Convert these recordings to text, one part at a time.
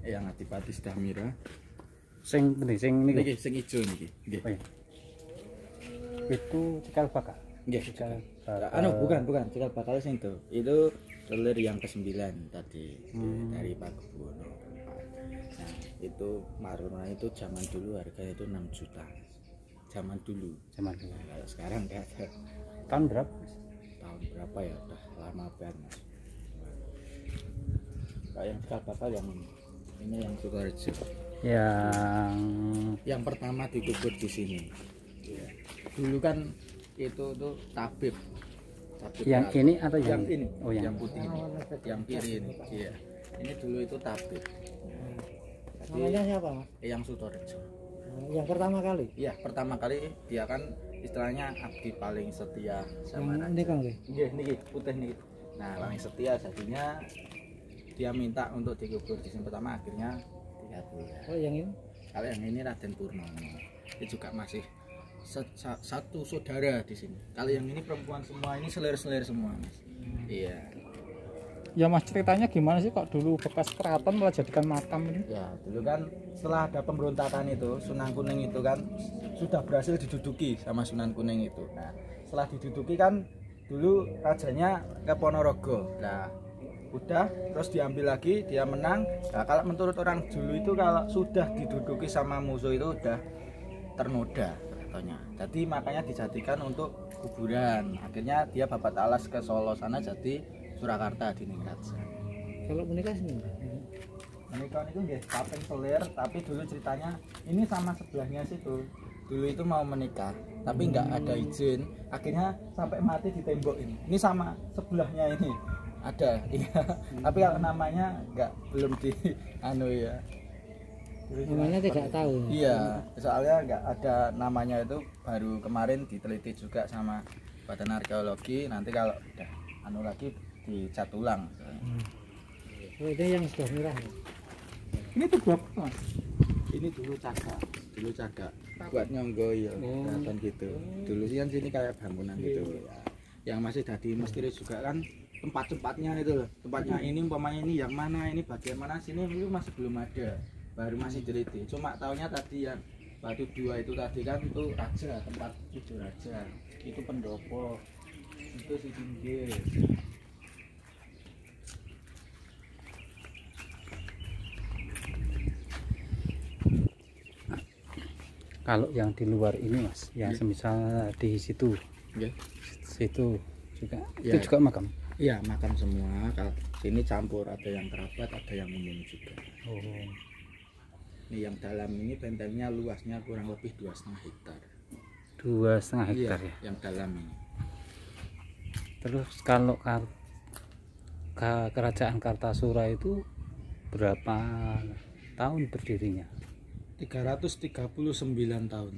Eyang Adipati Sidamira. Sing niku. Niki sing ijo niki. Nggih. Oh, iya. Itu cikal bakal. Nggih. Cikal Bukan cikal bakal sing itu. Itu telur yang ke-9 tadi dari Pak Kebono. Nah, itu maruna itu zaman dulu harganya itu 6 juta. Zaman dulu. Zaman dulu. Nah, kalau sekarang enggak ada. Tahun berapa? Tahun berapa ya? Udah lama banget, Mas. Kayak yang cikal bakal yang ini yang Sukorejo. Yang pertama dikubur di sini. Ya. Dulu kan itu tuh tabib. Yang tabib ini atau yang ini? Oh, yang putih ini. Yang kiri ini. Iya. Ini dulu itu tabib. Jadi, namanya siapa, Mas? Eyang Sukorejo. Yang pertama kali? Iya, pertama kali dia kan istilahnya abdi paling setia sama ini kan nggih. Nggih, niki putih niki. Nah, paling setia jadinya dia minta untuk dikubur di sini pertama, akhirnya dikabulkan. Oh, yang ini? Kalau yang ini Raden Purnomo. Ini juga masih satu saudara di sini. Kalau yang ini perempuan semua, ini selir-selir semua, Mas. Iya. Ya Mas, ceritanya gimana sih kok dulu bekas keraton malah jadikan makam ini? Ya, dulu kan setelah ada pemberontakan itu, Sunan Kuning itu kan sudah berhasil diduduki sama Sunan Kuning itu. Nah, setelah diduduki kan dulu rajanya ke Ponorogo. Nah, udah terus diambil lagi, dia menang. Nah, kalau menurut orang dulu itu kalau sudah diduduki sama musuh itu udah ternoda katanya. Jadi makanya dijadikan untuk kuburan. Akhirnya dia babat alas ke Solo sana jadi Surakarta di Ningrat. Kalau menikah sini? Menikah itu nggih kaping selir, tapi dulu ceritanya ini sama sebelahnya situ. Dulu itu mau menikah, tapi nggak ada izin. Akhirnya sampai mati di tembok ini. Ini sama sebelahnya ini ada, iya. Tapi kalau namanya belum di ya. Namanya tidak tahu. Iya, soalnya nggak ada namanya itu, baru kemarin diteliti juga sama Badan Arkeologi. Nanti kalau udah lagi dicat ulang. Oh, ini yang sudah merah. Ini tuh berapa, Mas? Ini dulu cagak buat nyonggo ya, kelihatan gitu. Dulu sih kan sini kayak bangunan gitu. Yang masih jadi misteri juga kan tempat-tempatnya itu loh. Tempatnya ini umpamanya ini yang mana, ini bagian mana, sini itu masih belum ada. Baru masih teliti. Cuma taunya tadi yang batu dua itu tadi kan itu raja, tempat tidur raja. Itu pendopo. Itu si Jinggir. Kalau yang di luar ini Mas, yang semisal di situ, situ juga, itu juga makam. Iya, makam semua. Kalau sini campur, ada yang kerabat, ada yang umum juga. Oh. Ini yang dalam ini bentengnya luasnya kurang lebih 2,5 hektar. 2,5 hektar ya. Yang dalam ini. Terus kalau kerajaan Kartasura itu berapa tahun berdirinya? 339 tahun.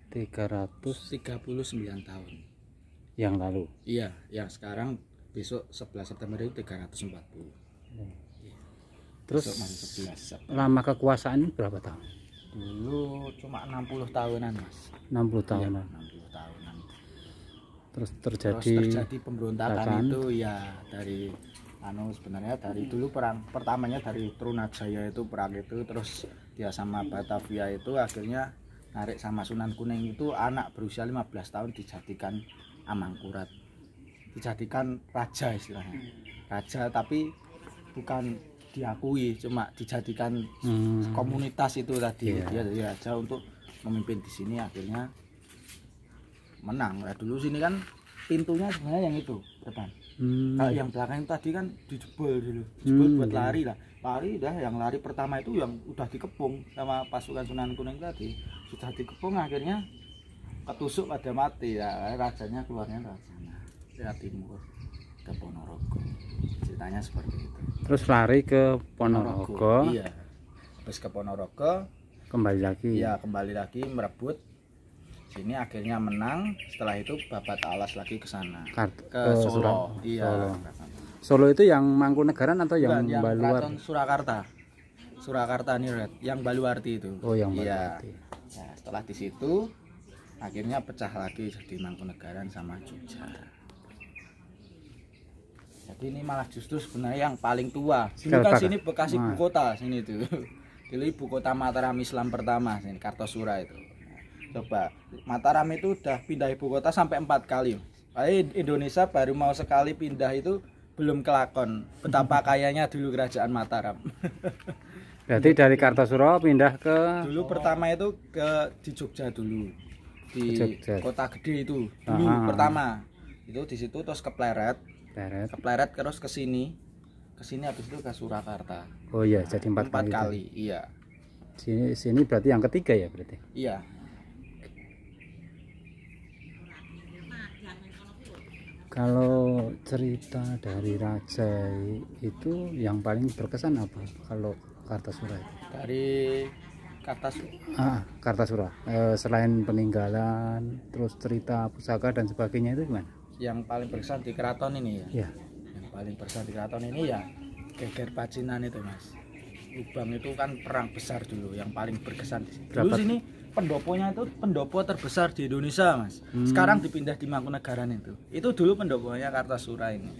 339 tahun. Yang lalu. Iya, yang sekarang besok 11 September itu 340. Terus lama kekuasaan berapa tahun? Dulu cuma 60 tahunan, Mas. 60 tahunan. Ya, 60 tahunan. Terus terjadi pemberontakan itu ya dari sebenarnya dari dulu perang pertamanya dari Trunajaya itu perang itu, terus dia sama Batavia itu akhirnya narik sama Sunan Kuning itu anak berusia 15 tahun dijadikan Amangkurat, dijadikan raja istilahnya, raja tapi bukan diakui, cuma dijadikan komunitas itu tadi. Dia jadi raja untuk memimpin di sini, akhirnya menang. Nah, dulu sini kan pintunya sebenarnya yang itu depan. Kalau yang belakang tadi kan dijebol dulu, buat lari dah. Yang lari pertama itu yang udah dikepung sama pasukan Sunan Kuning tadi, sudah dikepung akhirnya ketusuk pada mati. Ya, rajanya keluarnya lewat timur ke Ponorogo. Ceritanya seperti itu. Terus lari ke Ponorogo. Iya. Terus ke Ponorogo, kembali lagi. Iya, kembali lagi merebut. Sini akhirnya menang. Setelah itu babat alas lagi ke sana, ke Solo. Iya. Solo itu yang Mangkunegaran atau yang Baluar? Keraton Surakarta Ningrat, yang Baluarti itu. Oh, yang Baluarti. Nah, setelah di situ akhirnya pecah lagi jadi Mangkunegaran sama Jogja. Jadi ini malah justru sebenarnya yang paling tua. Dulu kan sini bekas ibu kota sini tuh. Dulu ibu kota Mataram Islam pertama sini Kartosura itu. Coba Mataram itu udah pindah ibu kota sampai 4 kali. Indonesia baru mau sekali pindah itu belum kelakon. Betapa kayanya dulu kerajaan Mataram. Berarti dari Kartosura pindah ke dulu pertama itu di Jogja dulu. Di Jogja. Kota Gede itu dulu pertama. Itu di situ terus ke Pleret terus ke sini habis itu ke Surakarta. Oh iya, jadi 4 kali. Iya. Sini berarti yang ketiga ya berarti. Iya. Kalau cerita dari raja itu yang paling berkesan apa kalau Kartasura itu? Dari Kartasura. Selain peninggalan, terus cerita pusaka dan sebagainya itu gimana? Yang paling berkesan di keraton ini ya. Iya. Yang paling berkesan di keraton ini ya Geger Pacinan itu Mas. Lubang itu kan perang besar dulu yang paling berkesan di sini. Dulu sini pendoponya itu pendopo terbesar di Indonesia Mas. Sekarang dipindah di Mangkunegaran itu. Itu dulu pendoponya Kartasura ini.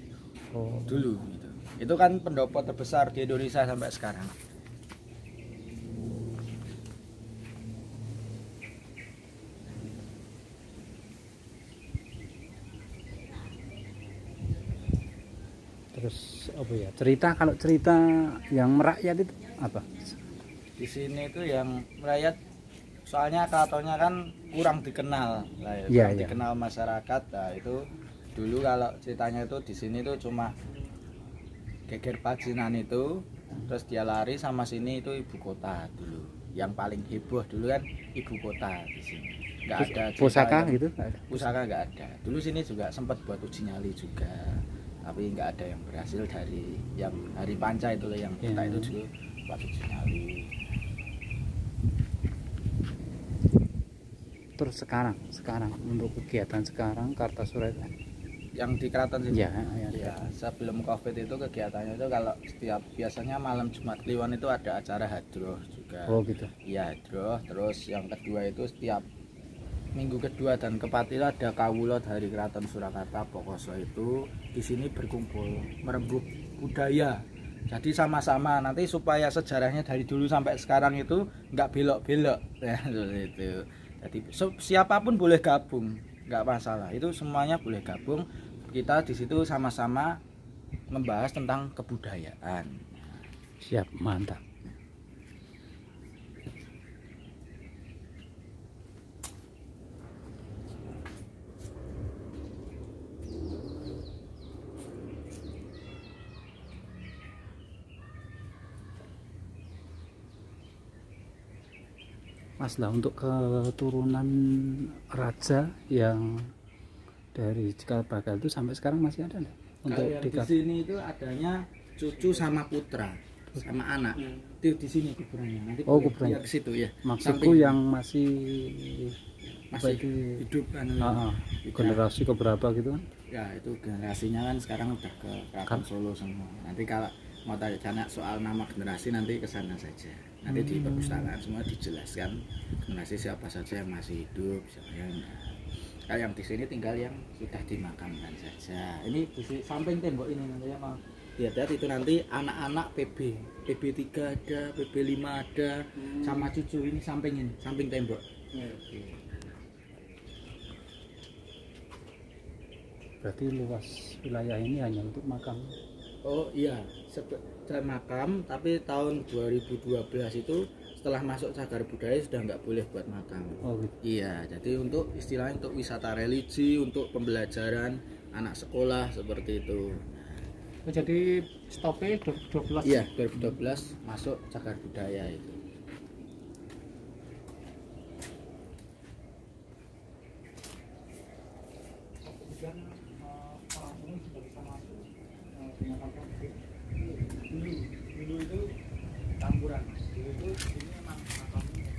Oh. Dulu gitu. Itu kan pendopo terbesar di Indonesia sampai sekarang. Terus apa ya? Kalau cerita yang merakyat itu apa? Di sini itu yang merakyat soalnya keratonnya kan kurang dikenal lah ya, kurang dikenal masyarakat. Nah, itu dulu kalau ceritanya itu di sini tuh cuma Geger Pacinan itu, terus dia lari sama sini itu ibu kota dulu. Yang paling heboh dulu kan ibu kota di sini. Nggak ada pusaka gitu? Pusaka nggak ada. Dulu sini juga sempat buat uji nyali juga. Tapi nggak ada yang berhasil dari yang hari Panca itu yang kita itu dulu buat uji nyali. Terus sekarang untuk kegiatan sekarang Kartasura itu yang di keraton sini ya, sebelum Covid itu kegiatannya itu kalau biasanya malam Jumat Kliwon itu ada acara hadroh juga. Oh gitu. Iya hadroh. Terus yang kedua itu setiap minggu kedua dan keempat itu ada kawula dari Keraton Surakarta Pokoso itu di sini berkumpul merembuk budaya. Jadi sama-sama nanti supaya sejarahnya dari dulu sampai sekarang itu nggak belok-belok ya itu. Jadi siapapun boleh gabung, nggak masalah. Itu semuanya boleh gabung. Kita di situ sama-sama membahas tentang kebudayaan. Siap, mantap. Mas lah untuk keturunan raja yang dari Cikal Bakal itu sampai sekarang masih ada nggak? Untuk di sini itu adanya cucu sama putra sama anak. Itu di sini kuburannya. Nanti kuburannya ke situ ya. Maksudku yang masih hidup kan. Generasi keberapa gitu kan? Ya itu generasinya kan sekarang udah ke Keraton Solo semua. Nanti kalau mau tanya soal nama generasi nanti ke sana saja. Nanti di perpustakaan semua dijelaskan generasi siapa saja yang masih hidup, siapa yang enggak. Kalau yang di sini tinggal yang sudah dimakamkan saja. Ini di samping tembok ini nanti ya mau lihat itu nanti anak-anak PB3 ada, PB5 ada, sama cucu ini samping tembok. Berarti luas wilayah ini hanya untuk makam. Oh iya, makam, tapi tahun 2012 itu setelah masuk cagar budaya sudah nggak boleh buat makam. Oh gitu. Iya, jadi untuk istilahnya untuk wisata religi, untuk pembelajaran anak sekolah seperti itu. Oh, jadi stopnya 2012. Iya, 2012 masuk cagar budaya itu. Dulu itu campuran. Dulu itu ini memang makamnya.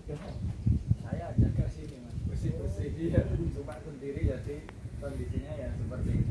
Saya jaga sini mas, bersih-bersih dia, cuma sendiri jadi kondisinya ya seperti itu.